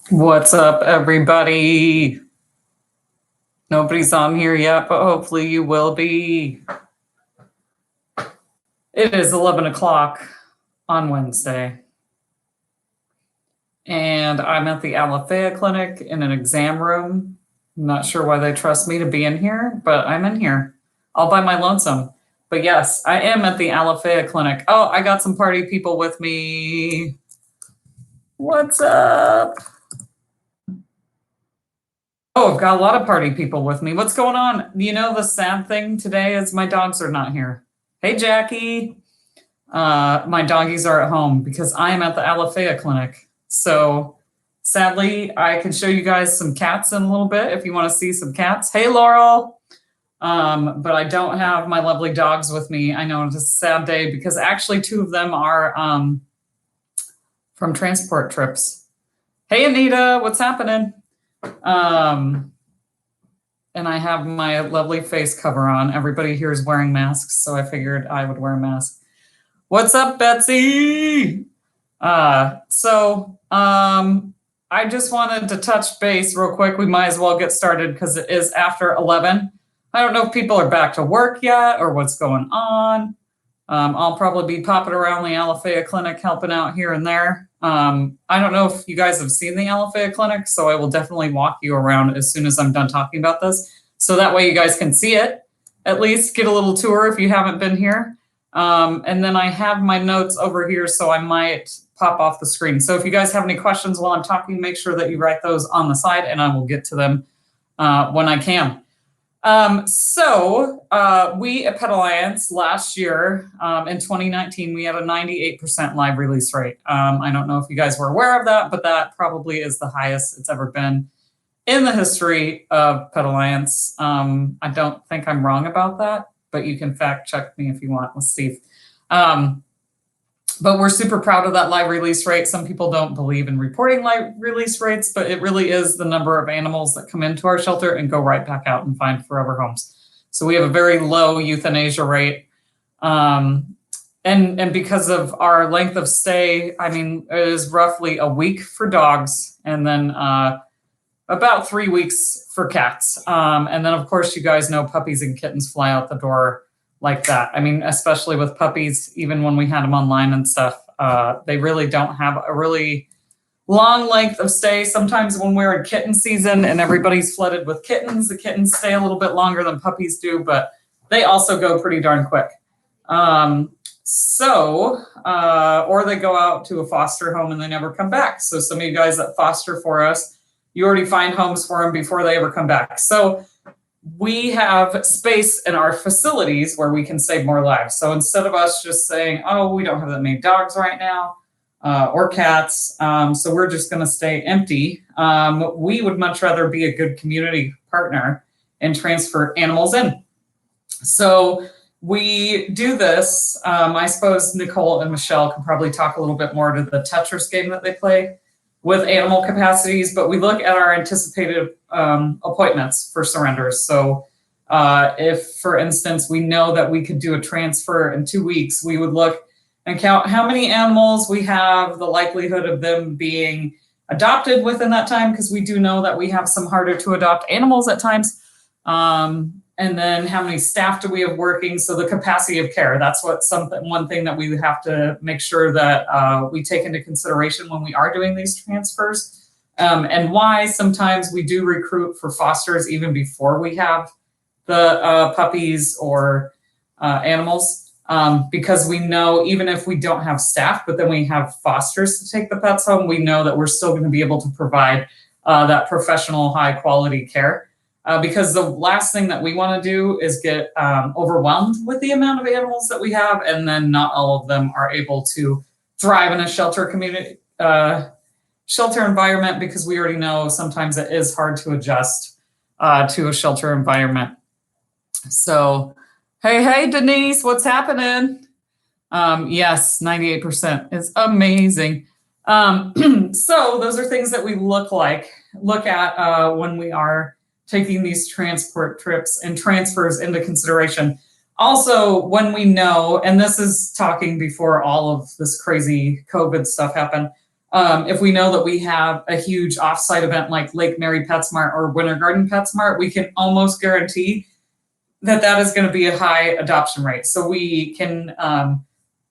What's up, everybody? Nobody's on here yet, but hopefully you will be. It is 11 o'clock on Wednesday, and I'm at the Alafaya Clinic in an exam room. I'm not sure why they trust me to be in here, but I'm in here all by my lonesome. But yes, I am at the Alafaya Clinic. Oh, I got some party people with me. What's up? Oh, I've got a lot of party people with me. What's going on? You know, the sad thing today is my dogs are not here. Hey, Jackie. My doggies are at home because I am at the Alafaya Clinic. So sadly, I can show you guys some cats in a little bit if you want to see some cats. Hey, Laurel. But I don't have my lovely dogs with me. I know it's a sad day because actually two of them are from transport trips. Hey, Anita, what's happening? And I have my lovely face cover on. Everybody here is wearing masks, so I figured I would wear a mask. What's up, Betsy? I just wanted to touch base real quick. We might as well get started because it is after 11. I don't know if people are back to work yet or what's going on. I'll probably be popping around the Alafaya Clinic helping out here and there. I don't know if you guys have seen the Alafaya Clinic, so I will definitely walk you around as soon as I'm done talking about this. So that way you guys can see it, at least get a little tour if you haven't been here. And then I have my notes over here, so I might pop off the screen. So if you guys have any questions while I'm talking, make sure that you write those on the side and I will get to them when I can. We at Pet Alliance last year, in 2019, we had a 98% live release rate. I don't know if you guys were aware of that, but that probably is the highest it's ever been in the history of Pet Alliance. I don't think I'm wrong about that, but you can fact check me if you want with Steve. But we're super proud of that live release rate. Some people don't believe in reporting live release rates, but it really is the number of animals that come into our shelter and go right back out and find forever homes. So we have a very low euthanasia rate. And because of our length of stay, I mean, it is roughly a week for dogs and then about 3 weeks for cats. And then, of course, you guys know puppies and kittens fly out the door like that. I mean, especially with puppies, even when we had them online and stuff, they really don't have a really long length of stay. Sometimes when we're in kitten season and everybody's flooded with kittens, the kittens stay a little bit longer than puppies do, but they also go pretty darn quick. Or they go out to a foster home and they never come back. So some of you guys that foster for us, you already find homes for them before they ever come back. So we have space in our facilities where we can save more lives. So instead of us just saying, oh, we don't have that many dogs right now or cats, so we're just going to stay empty, we would much rather be a good community partner and transfer animals in. So we do this. I suppose Nicole and Michelle can probably talk a little bit more to the Tetris game that they play with animal capacities, but we look at our anticipated appointments for surrenders. So if, for instance, we know that we could do a transfer in 2 weeks, we would look and count how many animals we have, the likelihood of them being adopted within that time, because we do know that we have some harder to adopt animals at times. And then how many staff do we have working? So the capacity of care, that's one thing that we have to make sure that we take into consideration when we are doing these transfers. And why sometimes we do recruit for fosters even before we have the puppies or animals, because we know even if we don't have staff, but then we have fosters to take the pets home, we know that we're still going to be able to provide that professional high quality care. Because the last thing that we want to do is get overwhelmed with the amount of animals that we have, and then not all of them are able to thrive in a shelter environment, because we already know sometimes it is hard to adjust to a shelter environment. So, hey, Denise, what's happening? Yes, 98% is amazing. So those are things that we look at when we are taking these transport trips and transfers into consideration. Also, when we know, and this is talking before all of this crazy COVID stuff happened, If we know that we have a huge offsite event like Lake Mary PetSmart or Winter Garden PetSmart, we can almost guarantee that that is going to be a high adoption rate. So we can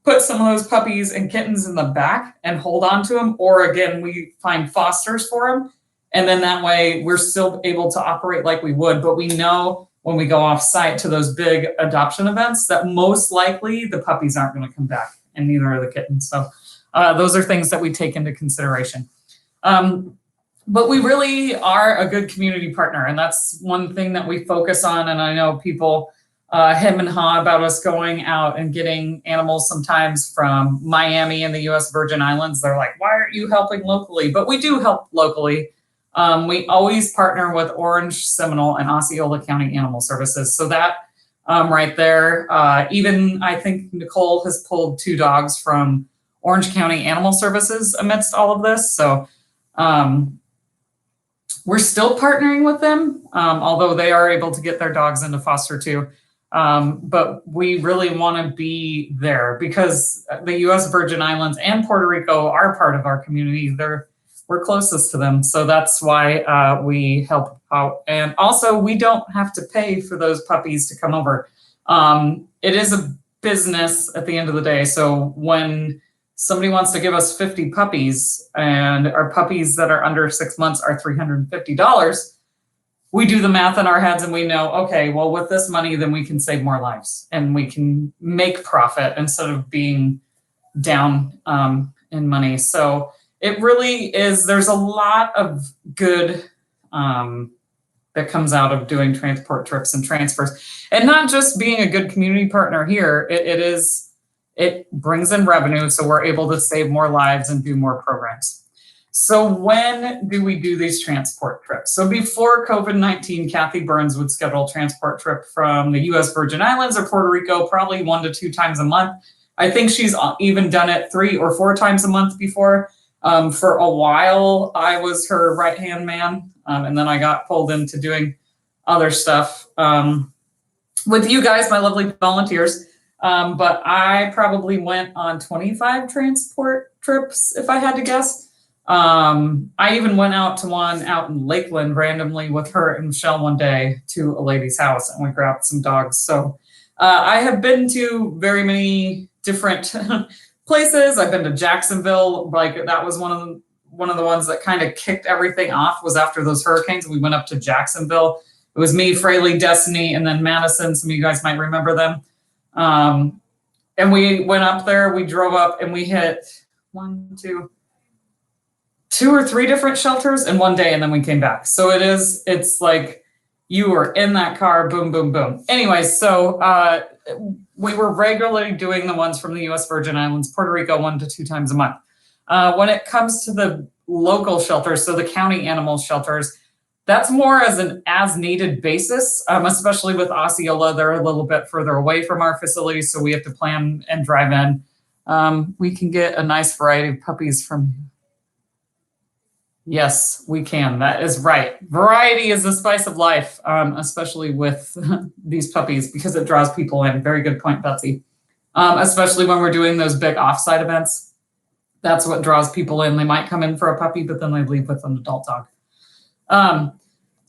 put some of those puppies and kittens in the back and hold on to them, or again, we find fosters for them. And then that way we're still able to operate like we would, but we know when we go off site to those big adoption events that most likely the puppies aren't going to come back, and neither are the kittens. So those are things that we take into consideration. But we really are a good community partner, and that's one thing that we focus on. And I know people hem and haw about us going out and getting animals sometimes from Miami and the US Virgin Islands. They're like, why aren't you helping locally? But we do help locally. We always partner with Orange, Seminole, and Osceola County Animal Services. So that right there, even I think Nicole has pulled 2 dogs from Orange County Animal Services amidst all of this. So we're still partnering with them, although they are able to get their dogs into foster too. But we really want to be there because the US Virgin Islands and Puerto Rico are part of our community. We're closest to them. So that's why we help out. And also we don't have to pay for those puppies to come over. It is a business at the end of the day. So when somebody wants to give us 50 puppies and our puppies that are under 6 months are $350, we do the math in our heads and we know, okay, well, with this money, then we can save more lives and we can make profit instead of being down in money. So it really is, there's a lot of good that comes out of doing transport trips and transfers, and not just being a good community partner here. It brings in revenue, so we're able to save more lives and do more programs. So when do we do these transport trips? So before COVID-19, Kathy Burns would schedule a transport trip from the US Virgin Islands or Puerto Rico, probably 1 to 2 times a month. I think she's even done it 3 or 4 times a month before. For a while, I was her right-hand man, and then I got pulled into doing other stuff with you guys, my lovely volunteers. But I probably went on 25 transport trips, if I had to guess. I even went out to one out in Lakeland randomly with her and Michelle one day to a lady's house, and we grabbed some dogs. So I have been to very many different places. I've been to Jacksonville. Like that was one of the ones that kind of kicked everything off was after those hurricanes. We went up to Jacksonville. It was me, Fraley, Destiny, and then Madison. Some of you guys might remember them. And we went up there, we drove up, and we hit 2 or 3 different shelters in one day, and then we came back. So it's like you were in that car, boom, boom, boom. Anyway, so we were regularly doing the ones from the US Virgin Islands, Puerto Rico, 1 to 2 times a month. When it comes to the local shelters, so the county animal shelters, that's more as an as-needed basis, especially with Osceola. They're a little bit further away from our facility, so we have to plan and drive in. We can get a nice variety of puppies from... Yes, we can. That is right. Variety is the spice of life, especially with these puppies, because it draws people in. Very good point, Betsy. Especially when we're doing those big offsite events. That's what draws people in. They might come in for a puppy, but then they leave with an adult dog.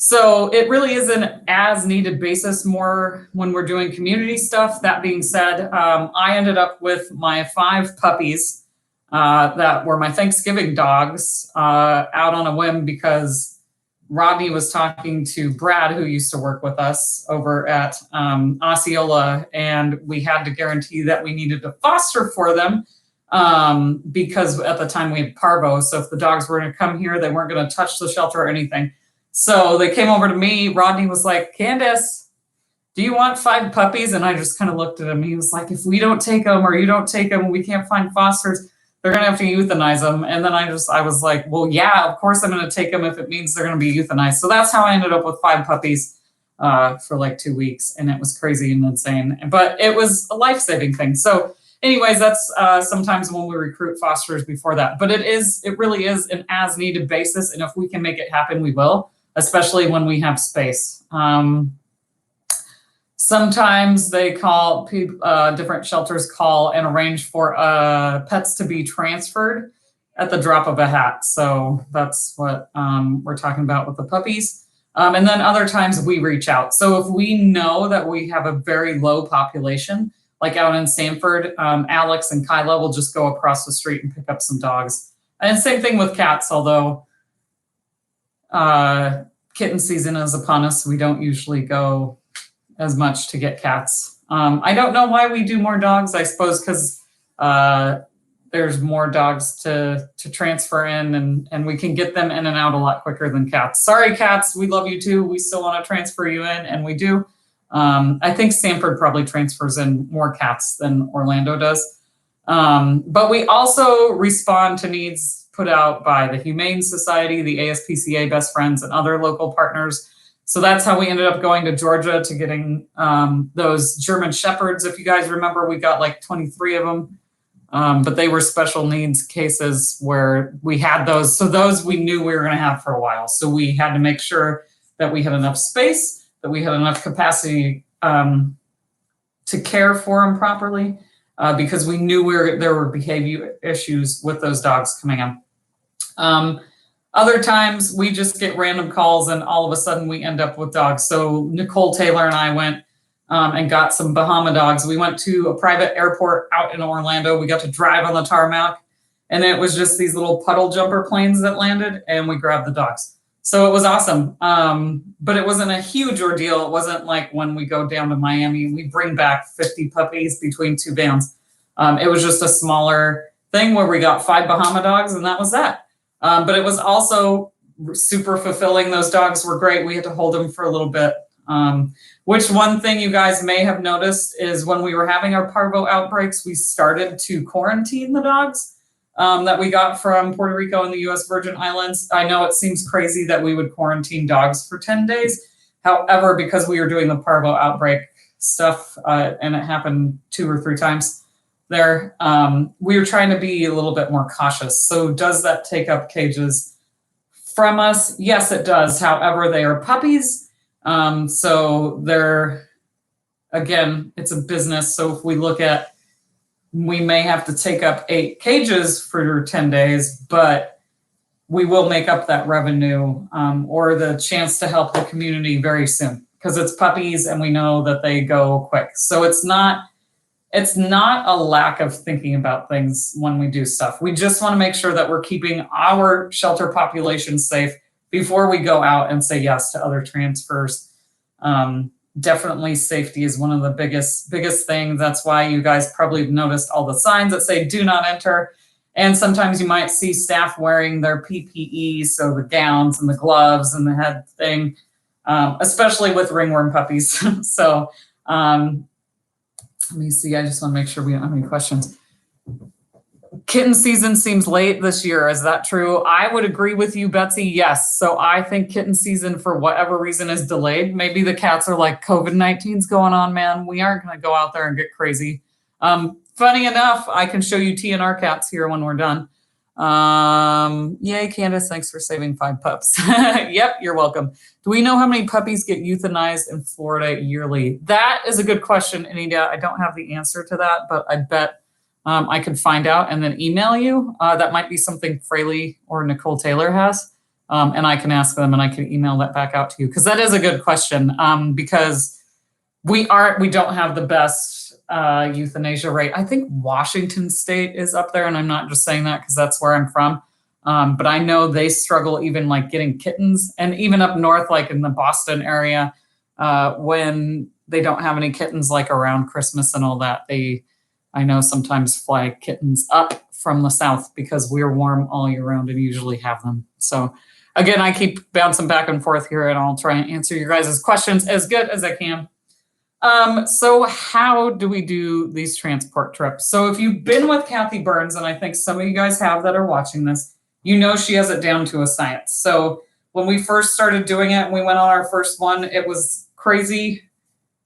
So it really is an as-needed basis more when we're doing community stuff. That being said, I ended up with my 5 puppies that were my Thanksgiving dogs out on a whim because Rodney was talking to Brad, who used to work with us over at Osceola, and we had to guarantee that we needed to foster for them because at the time we had parvo. So if the dogs were going to come here, they weren't going to touch the shelter or anything. So they came over to me. Rodney was like, Candace, do you want 5 puppies? And I just kind of looked at him. He was like, if we don't take them or you don't take them, we can't find fosters, they're going to have to euthanize them. And then I was like, well, yeah, of course I'm going to take them if it means they're going to be euthanized. So that's how I ended up with 5 puppies for like 2 weeks. And it was crazy and insane, but it was a life-saving thing. So anyways, that's sometimes when we recruit fosters before that, but it really is an as-needed basis. And if we can make it happen, we will, especially when we have space. Sometimes they call different shelters call and arrange for pets to be transferred at the drop of a hat. So that's what we're talking about with the puppies. And then other times we reach out. So if we know that we have a very low population, like out in Sanford, Alex and Kyla will just go across the street and pick up some dogs. And same thing with cats, although kitten season is upon us. We don't usually go as much to get cats. I don't know why we do more dogs. I suppose because there's more dogs to transfer in, and we can get them in and out a lot quicker than cats. Sorry, cats, we love you too. We still want to transfer you in, and we do. I think Sanford probably transfers in more cats than Orlando does. But we also respond to needs put out by the Humane Society, the ASPCA Best Friends, and other local partners. So that's how we ended up going to Georgia to getting those German Shepherds. If you guys remember, we got like 23 of them. But they were special needs cases where we had those. So those we knew we were going to have for a while. So we had to make sure that we had enough space, that we had enough capacity to care for them properly, because we knew there were behavior issues with those dogs coming in. Other times we just get random calls and all of a sudden we end up with dogs. So Nicole Taylor and I went and got some Bahama dogs. We went to a private airport out in Orlando. We got to drive on the tarmac, and it was just these little puddle jumper planes that landed, and we grabbed the dogs. So it was awesome. But it wasn't a huge ordeal. It wasn't like when we go down to Miami, we bring back 50 puppies between two vans. It was just a smaller thing where we got 5 Bahama dogs, and that was that. But it was also super fulfilling. Those dogs were great. We had to hold them for a little bit. Which one thing you guys may have noticed is when we were having our parvo outbreaks, we started to quarantine the dogs that we got from Puerto Rico and the U.S. Virgin Islands. I know it seems crazy that we would quarantine dogs for 10 days. However, because we were doing the parvo outbreak stuff, and it happened 2 or 3 times there, we were trying to be a little bit more cautious. So does that take up cages from us? Yes, it does. However, they are puppies. So they're, again, it's a business. So if we look at, we may have to take up 8 cages for 10 days, but we will make up that revenue, or the chance to help the community very soon, because it's puppies and we know that they go quick. So it's not a lack of thinking about things when we do stuff. We just want to make sure that we're keeping our shelter population safe before we go out and say yes to other transfers. Definitely safety is one of the biggest things. That's why you guys probably have noticed all the signs that say do not enter. And sometimes you might see staff wearing their PPE, so the gowns and the gloves and the head thing, especially with ringworm puppies. So let me see, I just want to make sure we don't have any questions. Kitten season seems late this year. Is that true? I would agree with you, Betsy. Yes. So I think kitten season, for whatever reason, is delayed. Maybe the cats are like, COVID-19's going on, man. We aren't going to go out there and get crazy. Funny enough, I can show you TNR cats here when we're done. Yay, Candace. Thanks for saving 5 pups. Yep, you're welcome. Do we know how many puppies get euthanized in Florida yearly? That is a good question, Anita. I don't have the answer to that, but I bet I could find out and then email you. That might be something Fraley or Nicole Taylor has. And I can ask them and I can email that back out to you, because that is a good question, because we don't have the best euthanasia rate. I think Washington State is up there, and I'm not just saying that because that's where I'm from. But I know they struggle even like getting kittens, and even up north, like in the Boston area, when they don't have any kittens, like around Christmas and all that, I know sometimes fly kittens up from the south because we're warm all year round and usually have them. So again, I keep bouncing back and forth here, and I'll try and answer your guys' questions as good as I can. So how do we do these transport trips? So if you've been with Kathy Burns, and I think some of you guys have that are watching this, you know she has it down to a science. So when we first started doing it, and we went on our first one, it was crazy.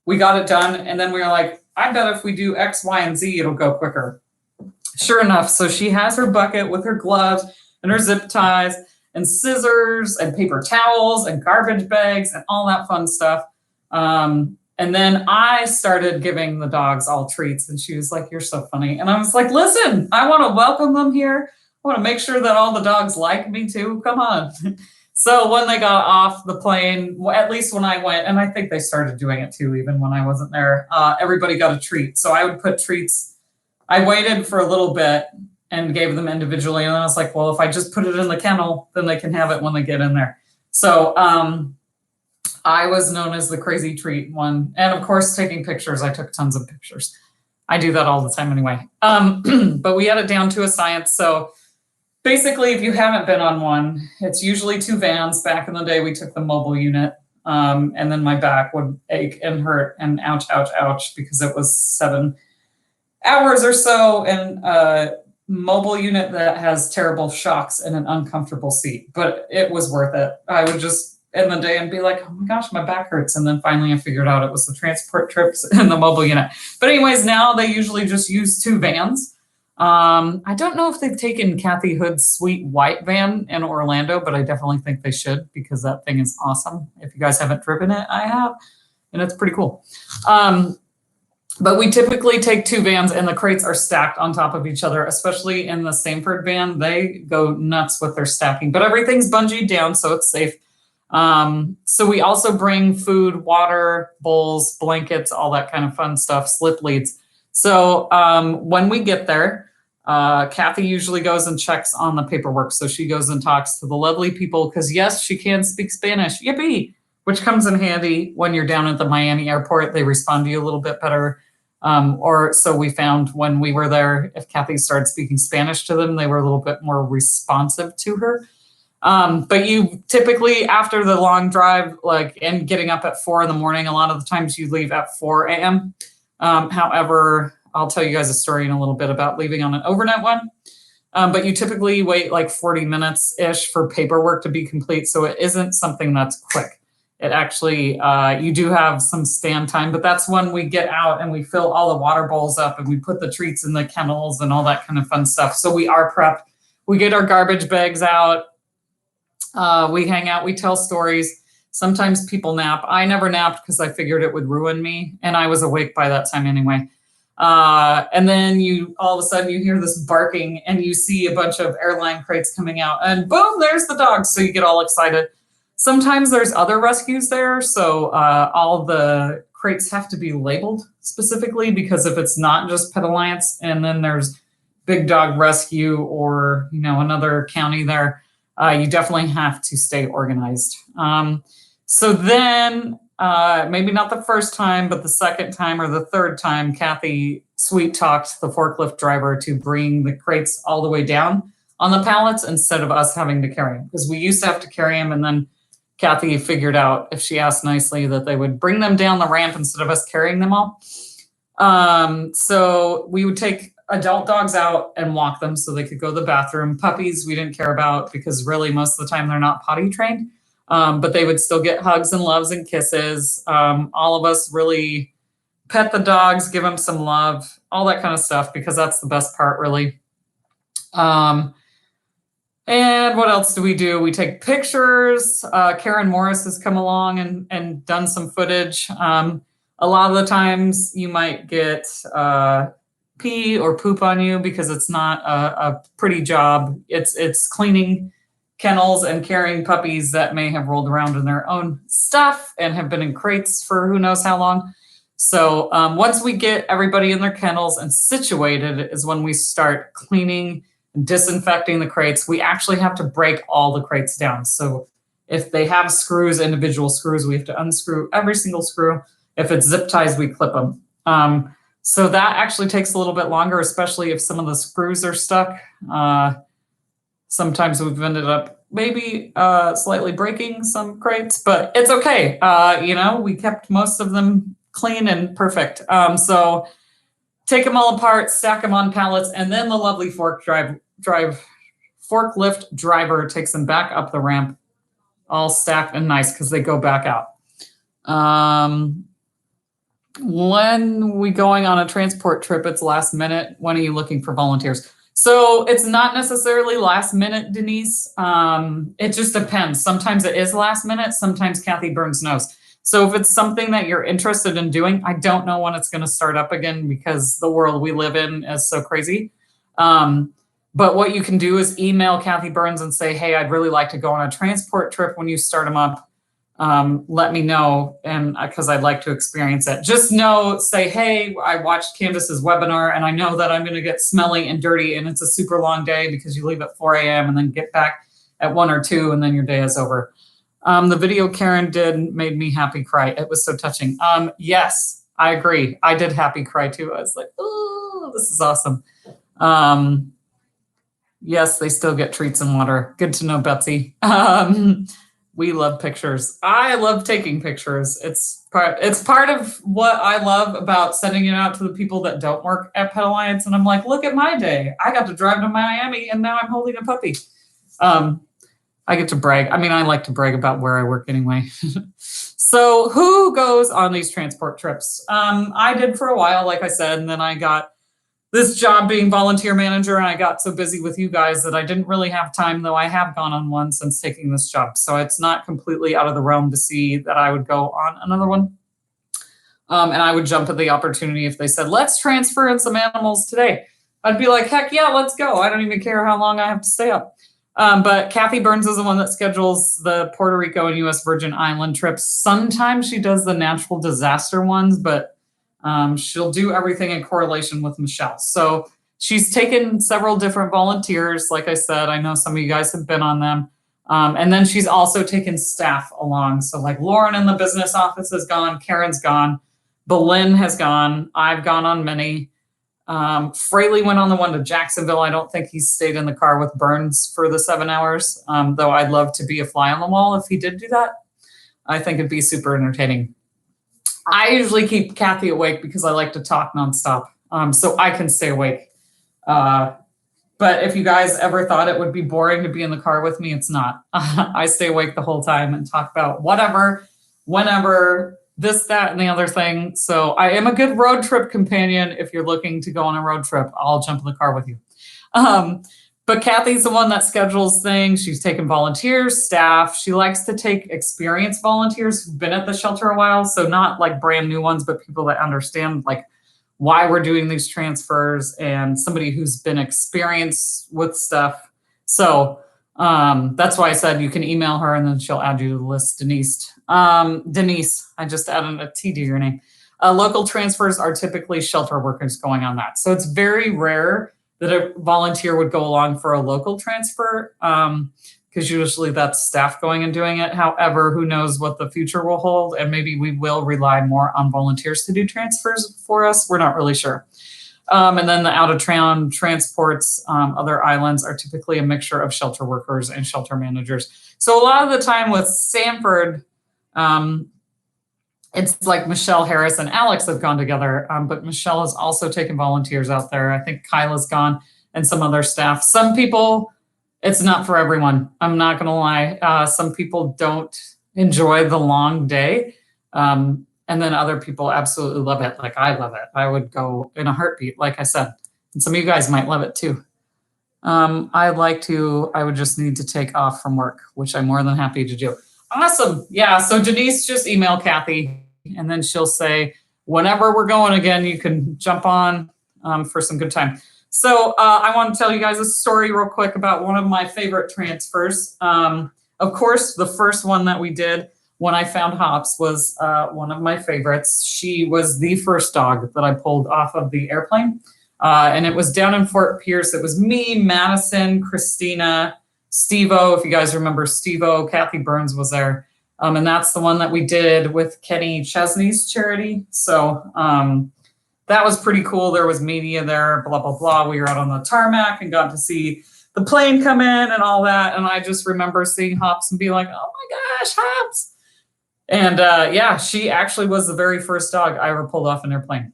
We got it done, and then we were like, I bet if we do X, Y, and Z, it'll go quicker. Sure enough, so she has her bucket with her gloves and her zip ties and scissors and paper towels and garbage bags and all that fun stuff. And then I started giving the dogs all treats, and she was like, you're so funny. And I was like, listen, I want to welcome them here. want to make sure that all the dogs like me too. Come on. So when they got off the plane, at least when I went, and I think they started doing it too, even when I wasn't there, everybody got a treat. So I would put treats. I waited for a little bit and gave them individually. And I was like, well, if I just put it in the kennel, then they can have it when they get in there. So I was known as the crazy treat one. And of course, taking pictures, I took tons of pictures. I do that all the time anyway. But we had it down to a science. So basically, if you haven't been on one, it's usually 2 vans. Back in the day, we took the mobile unit. And then my back would ache and hurt and ouch, ouch, ouch, because it was 7 hours or so in a mobile unit that has terrible shocks and an uncomfortable seat. But it was worth it. I would just in the day and be like, oh my gosh, my back hurts. And then finally I figured out it was the transport trips and the mobile unit. But anyways, now they usually just use 2 vans. I don't know if they've taken Kathy Hood's sweet white van in Orlando, but I definitely think they should, because that thing is awesome. If you guys haven't driven it, I have, and it's pretty cool. But we typically take 2 vans, and the crates are stacked on top of each other, especially in the Samford van. They go nuts with their stacking, but everything's bungeed down, so it's safe. So we also bring food, water, bowls, blankets, all that kind of fun stuff, slip leads. So when we get there, Kathy usually goes and checks on the paperwork. So she goes and talks to the lovely people, because yes, she can speak Spanish, yippee, which comes in handy when you're down at the Miami airport. They respond to you a little bit better. Or so we found when we were there, if Kathy started speaking Spanish to them, they were a little bit more responsive to her. But you typically, after the long drive, like, and getting up at 4 a.m, a lot of the times you leave at 4 a.m. However, I'll tell you guys a story in a little bit about leaving on an overnight one. But you typically wait like 40 minutes-ish for paperwork to be complete. So it isn't something that's quick. It actually, you do have some stand time, but that's when we get out and we fill all the water bowls up and we put the treats in the kennels and all that kind of fun stuff. So we are prepped. We get our garbage bags out. We hang out, we tell stories. Sometimes people nap. I never napped because I figured it would ruin me, and I was awake by that time anyway. And then all of a sudden you hear this barking and you see a bunch of airline crates coming out, and boom, there's the dogs. So you get all excited. Sometimes there's other rescues there. So all the crates have to be labeled specifically, because if it's not just Pet Alliance and then there's Big Dog Rescue or, another county there, you definitely have to stay organized. So then maybe not the first time, but the second time or the third time, Kathy sweet talked the forklift driver to bring the crates all the way down on the pallets instead of us having to carry them, because we used to have to carry them. And then Kathy figured out, if she asked nicely, that they would bring them down the ramp instead of us carrying them all. So we would take adult dogs out and walk them so they could go to the bathroom. Puppies we didn't care about, because really most of the time they're not potty trained, but they would still get hugs and loves and kisses. All of us really pet the dogs, give them some love, all that kind of stuff, because that's the best part, really. And what else do? We take pictures. Karen Morris has come along and done some footage. A lot of the times you might get pee or poop on you, because it's not a pretty job. It's cleaning kennels and carrying puppies that may have rolled around in their own stuff and have been in crates for who knows how long. So once we get everybody in their kennels and situated is when we start cleaning and disinfecting the crates. We actually have to break all the crates down. So if they have screws, individual screws, we have to unscrew every single screw. If it's zip ties, we clip them. So that actually takes a little bit longer, especially if some of the screws are stuck. Sometimes we've ended up maybe slightly breaking some crates, but it's okay. We kept most of them clean and perfect. So take them all apart, stack them on pallets, and then the lovely forklift driver takes them back up the ramp, all stacked and nice, because they go back out. When we going on a transport trip, it's last minute. When are you looking for volunteers? So it's not necessarily last minute, Denise. It just depends. Sometimes it is last minute. Sometimes Kathy Burns knows. So if it's something that you're interested in doing, I don't know when it's going to start up again, because the world we live in is so crazy. But what you can do is email Kathy Burns and say, hey, I'd really like to go on a transport trip when you start them up. Let me know, and because I'd like to experience it. Just know, say, hey, I watched Candace's webinar and I know that I'm going to get smelly and dirty and it's a super long day because you leave at 4 a.m. and then get back at 1 or 2 and then your day is over. The video Karen did made me happy cry. It was so touching. Yes, I agree. I did happy cry too. I was like, oh, this is awesome. Yes, they still get treats and water. Good to know, Betsy. We love pictures. I love taking pictures. It's part of what I love about sending it out to the people that don't work at Pet Alliance. And I'm like, look at my day. I got to drive to Miami and now I'm holding a puppy. I get to brag. I mean, I like to brag about where I work anyway. So who goes on these transport trips? I did for a while, like I said, and then I got this job being volunteer manager, and I got so busy with you guys that I didn't really have time, though I have gone on one since taking this job. So it's not completely out of the realm to see that I would go on another one. And I would jump at the opportunity if they said, let's transfer in some animals today. I'd be like, heck yeah, let's go. I don't even care how long I have to stay up. But Kathy Burns is the one that schedules the Puerto Rico and U.S. Virgin Island trips. Sometimes she does the natural disaster ones, but she'll do everything in correlation with Michelle. So she's taken several different volunteers. Like I said, I know some of you guys have been on them. And then she's also taken staff along. So like Lauren in the business office has gone, Karen's gone, Belen has gone, I've gone on many. Fraley went on the one to Jacksonville. I don't think he stayed in the car with Burns for the 7 hours, though I'd love to be a fly on the wall if he did do that. I think it'd be super entertaining. I usually keep Kathy awake because I like to talk nonstop, so I can stay awake. But if you guys ever thought it would be boring to be in the car with me, it's not. I stay awake the whole time and talk about whatever, whenever, this, that, and the other thing. So I am a good road trip companion. If you're looking to go on a road trip, I'll jump in the car with you. But Kathy's the one that schedules things. She's taken volunteers, staff. She likes to take experienced volunteers who've been at the shelter a while. So not like brand new ones, but people that understand like why we're doing these transfers and somebody who's been experienced with stuff. So that's why I said you can email her and then she'll add you to the list. Denise, I just added a T to your name. Local transfers are typically shelter workers going on that. So it's very rare that a volunteer would go along for a local transfer, because usually that's staff going and doing it. However, who knows what the future will hold, and maybe we will rely more on volunteers to do transfers for us. We're not really sure. And then the out-of-town transports, other islands are typically a mixture of shelter workers and shelter managers. So a lot of the time with Sanford, it's like Michelle Harris and Alex have gone together, but Michelle has also taken volunteers out there. I think Kyla's gone and some other staff. Some people, it's not for everyone. I'm not going to lie. Some people don't enjoy the long day. And then other people absolutely love it. Like I love it. I would go in a heartbeat, like I said. And some of you guys might love it too. I would just need to take off from work, which I'm more than happy to do. Awesome. Yeah. So Denise, just email Kathy and then she'll say, whenever we're going again, you can jump on for some good time. So I want to tell you guys a story real quick about one of my favorite transfers. Of course, the first one that we did when I found Hops was one of my favorites. She was the first dog that I pulled off of the airplane. And it was down in Fort Pierce. It was me, Madison, Christina, Steve-O, if you guys remember Steve-O, Kathy Burns was there. And that's the one that we did with Kenny Chesney's charity. So that was pretty cool. There was media there, blah, blah, blah. We were out on the tarmac and got to see the plane come in and all that. And I just remember seeing Hops and being like, oh my gosh, Hops. And yeah, she actually was the very first dog I ever pulled off an airplane.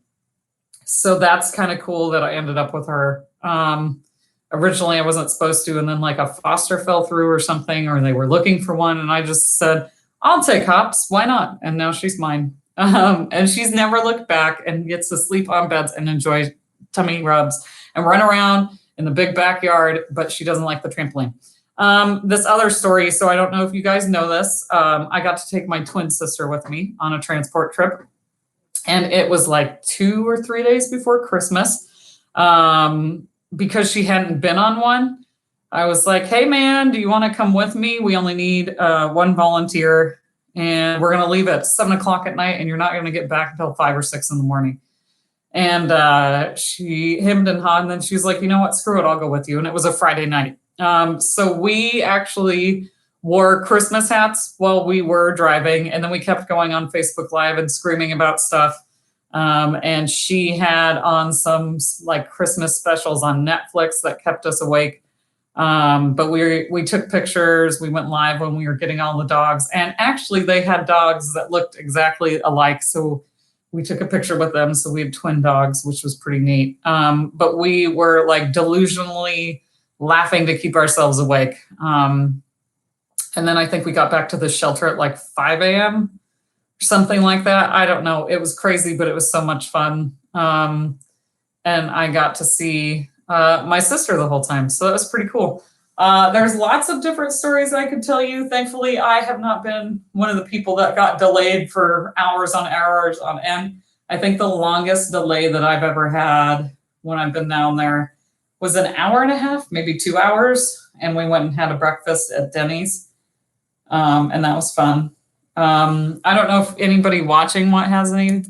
So that's kind of cool that I ended up with her. Originally I wasn't supposed to, and then like a foster fell through or something, or they were looking for one. And I just said, I'll take Hops. Why not? And now she's mine. And she's never looked back and gets to sleep on beds and enjoy tummy rubs and run around in the big backyard, but she doesn't like the trampoline. This other story, so I don't know if you guys know this. I got to take my twin sister with me on a transport trip. And it was like 2 or 3 days before Christmas. because she hadn't been on one, I was like, hey man, do you want to come with me? We only need one volunteer and we're going to leave at 7 o'clock at night and you're not going to get back until 5 or 6 in the morning. And she hemmed and hawed, and then she was like, you know what, screw it, I'll go with you. And it was a Friday night. So we actually wore Christmas hats while we were driving, and then we kept going on Facebook Live and screaming about stuff. And she had on some like Christmas specials on Netflix that kept us awake. But we took pictures, we went live when we were getting all the dogs, and actually they had dogs that looked exactly alike. So we took a picture with them. So we had twin dogs, which was pretty neat. But we were like delusionally laughing to keep ourselves awake. And then I think we got back to the shelter at like 5 a.m. or something like that. I don't know. It was crazy, but it was so much fun. And I got to see my sister the whole time. So that was pretty cool. There's lots of different stories I could tell you. Thankfully, I have not been one of the people that got delayed for hours on end. I think the longest delay that I've ever had when I've been down there was an hour and a half, maybe 2 hours. And we went and had a breakfast at Denny's. And that was fun. I don't know if anybody watching has any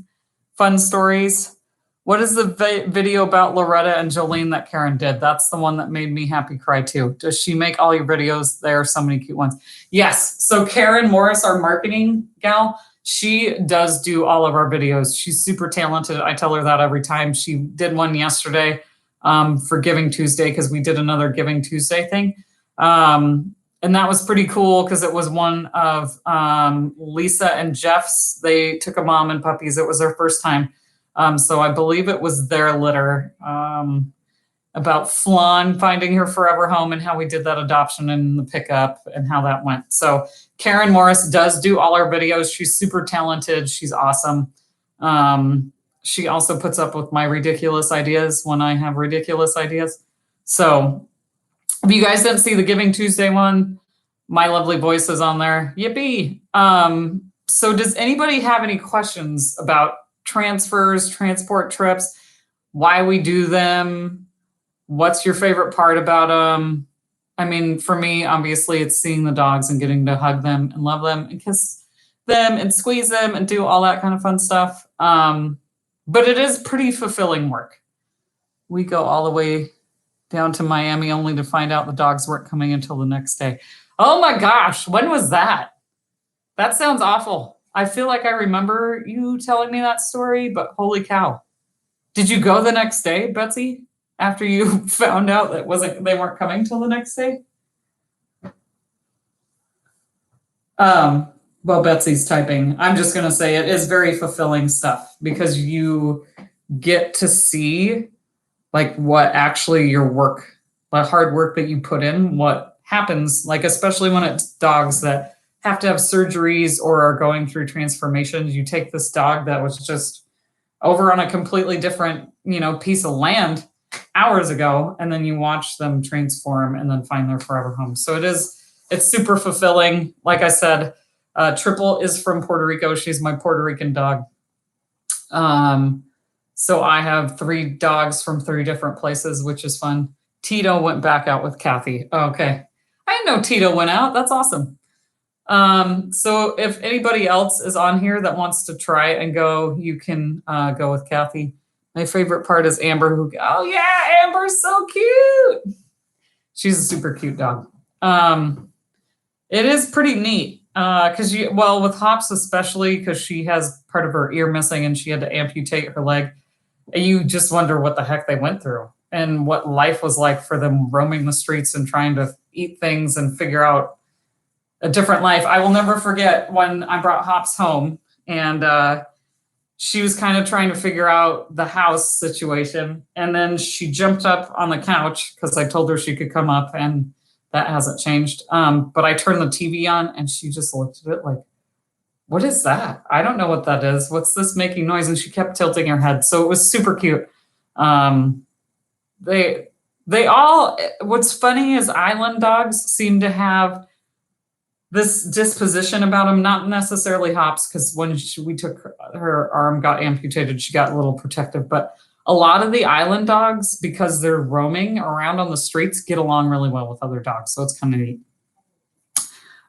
fun stories. What is the video about Loretta and Jolene that Karen did? That's the one that made me happy cry too. Does she make all your videos? There are so many cute ones. Yes. So Karen Morris, our marketing gal, she does do all of our videos. She's super talented. I tell her that every time. She did one yesterday for Giving Tuesday because we did another Giving Tuesday thing. And that was pretty cool because it was one of Lisa and Jeff's. They took a mom and puppies. It was their first time. So I believe it was their litter about Flan finding her forever home and how we did that adoption and the pickup and how that went. So Karen Morris does do all our videos. She's super talented. She's awesome. She also puts up with my ridiculous ideas when I have ridiculous ideas. So if you guys didn't see the Giving Tuesday one, my lovely voice is on there. Yippee. So does anybody have any questions about transfers, transport trips, why we do them? What's your favorite part about them? I mean, for me, obviously, it's seeing the dogs and getting to hug them and love them and kiss them and squeeze them and do all that kind of fun stuff. But it is pretty fulfilling work. We go all the way down to Miami only to find out the dogs weren't coming until the next day. Oh my gosh, when was that? That sounds awful. I feel like I remember you telling me that story, but holy cow. Did you go the next day, Betsy, after you found out that they weren't coming till the next day? Well, Betsy's typing. I'm just going to say it is very fulfilling stuff because you get to see like what actually your work, the hard work that you put in, what happens, like especially when it's dogs that have to have surgeries or are going through transformations. You take this dog that was just over on a completely different, piece of land hours ago, and then you watch them transform and then find their forever home. So it's super fulfilling. Like I said, Triple is from Puerto Rico. She's my Puerto Rican dog. So I have 3 dogs from 3 different places, which is fun. Tito went back out with Kathy. Okay. I didn't know Tito went out. That's awesome. So if anybody else is on here that wants to try and go, you can go with Kathy. My favorite part is Amber, oh yeah, Amber's so cute. She's a super cute dog. It is pretty neat because with Hops especially, because she has part of her ear missing and she had to amputate her leg. You just wonder what the heck they went through and what life was like for them roaming the streets and trying to eat things and figure out a different life. I will never forget when I brought Hops home and she was kind of trying to figure out the house situation. And then she jumped up on the couch because I told her she could come up, and that hasn't changed. But I turned the TV on and she just looked at it like, what is that? I don't know what that is. What's this making noise? And she kept tilting her head. So it was super cute. They all, what's funny is island dogs seem to have this disposition about them, not necessarily Hops, because when we took her arm got amputated, she got a little protective, but A lot of the island dogs, because they're roaming around on the streets, get along really well with other dogs. So it's kind of neat.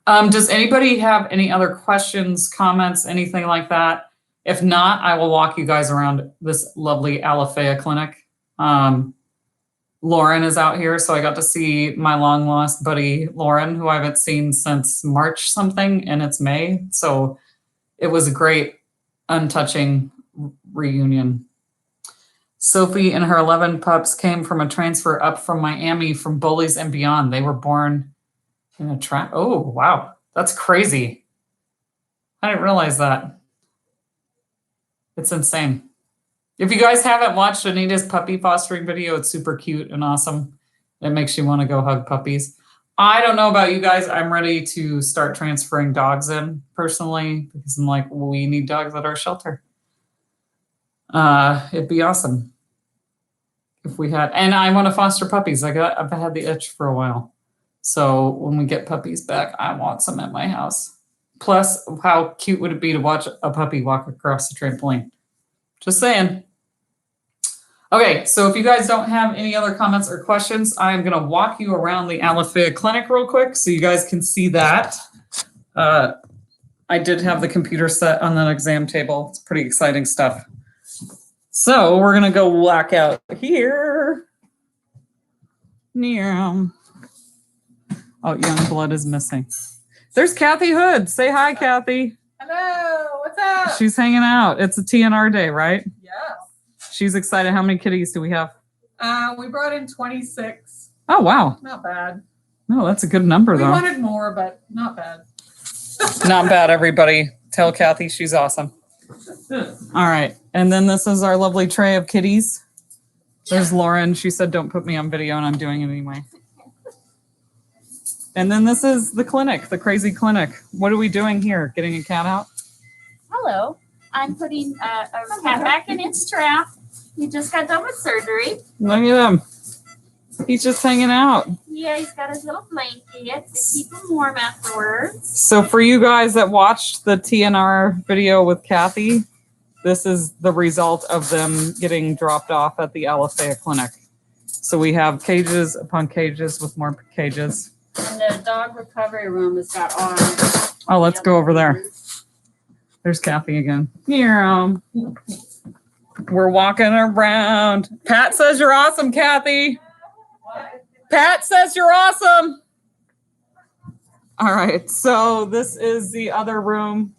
Does anybody have any other questions, comments, anything like that? If not, I will walk you guys around this lovely Alafaya clinic. Lauren is out here, so I got to see my long lost buddy Lauren, who I haven't seen since March something, and it's May. So it was a great, untouching reunion. Sophie and her 11 pups came from a transfer up from Miami from Bullies and Beyond. They were born in a trap. Oh, wow. That's crazy. I didn't realize that. It's insane. If you guys haven't watched Anita's puppy fostering video, it's super cute and awesome. It makes you want to go hug puppies. I don't know about you guys. I'm ready to start transferring dogs in personally because I'm like, we need dogs at our shelter. It'd be awesome if we had, and I want to foster puppies. I've had the itch for a while. So when we get puppies back, I want some at my house. Plus, how cute would it be to watch a puppy walk across the trampoline? Just saying. Okay, so if you guys don't have any other comments or questions, I'm going to walk you around the Alafaya clinic real quick so you guys can see that. I did have the computer set on that exam table. It's pretty exciting stuff. So we're going to go walk out here. Oh, young blood is missing. There's Kathy Hood. Say hi, Kathy. Hello, what's up? She's hanging out. It's a TNR day, right? Yes. She's excited. How many kitties do we have? We brought in 26. Oh, wow. Not bad. No, that's a good number, We though. wanted more, but not bad. Not bad, everybody. Tell Kathy she's awesome. All right. And then this is our lovely tray of kitties. There's Lauren. She said, don't put me on video, and I'm doing it anyway. And then this is the clinic, the crazy clinic. What are we doing here? Getting a cat out? Hello, I'm putting a cat back in its trap. He just got done with surgery. Look at him. He's just hanging out. Yeah, he's got his little blanket to keep him warm afterwards. So for you guys that watched the TNR video with Kathy, this is the result of them getting dropped off at the Alafaya clinic. So we have cages upon cages with more cages. And the dog recovery room has got all. Oh, let's go over there. There's Kathy again. Here, we're walking around. Pat says you're awesome, Kathy. Pat says you're awesome. All right, so this is the other room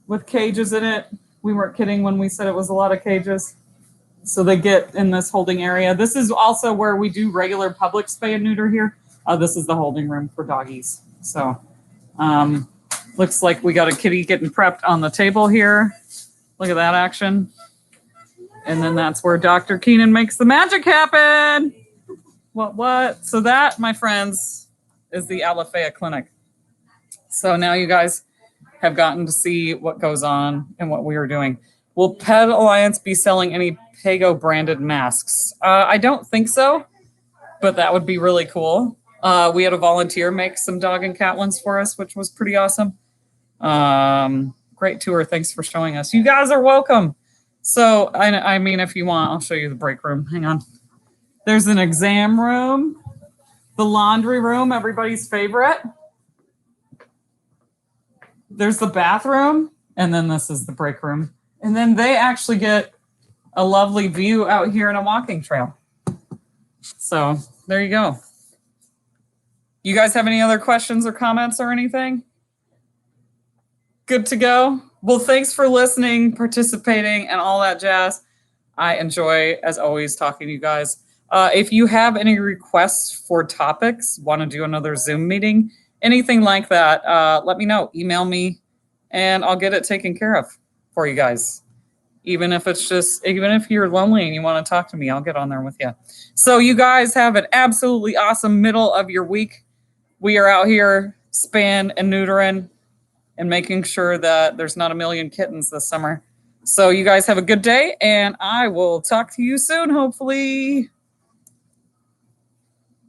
with cages in it. We weren't kidding when we said it was a lot of cages. So they get in this holding area. This is also where we do regular public spay and neuter here. This is the holding room for doggies. So looks like we got a kitty getting prepped on the table here. Look at that action. And then that's where Dr. Keenan makes the magic happen. What? So that, my friends, is the Alafaya clinic. So now you guys have gotten to see what goes on and what we are doing. Will Pet Alliance be selling any Pago branded masks? I don't think so, but that would be really cool. We had a volunteer make some dog and cat ones for us, which was pretty awesome. Great tour. Thanks for showing us. You guys are welcome. So, I mean, if you want, I'll show you the break room. Hang on. There's an exam room, the laundry room, everybody's favorite. There's the bathroom, and then this is the break room. And then they actually get a lovely view out here in a walking trail. So there you go. You guys have any other questions or comments or anything? Good to go? Well, thanks for listening, participating, and all that jazz. I enjoy, as always, talking to you guys. If you have any requests for topics, want to do another Zoom meeting, anything like that, let me know. Email me, and I'll get it taken care of for you guys. Even if you're lonely and you want to talk to me, I'll get on there with you. So you guys have an absolutely awesome middle of your week. We are out here spaying and neutering and making sure that there's not a million kittens this summer. So you guys have a good day, and I will talk to you soon, hopefully.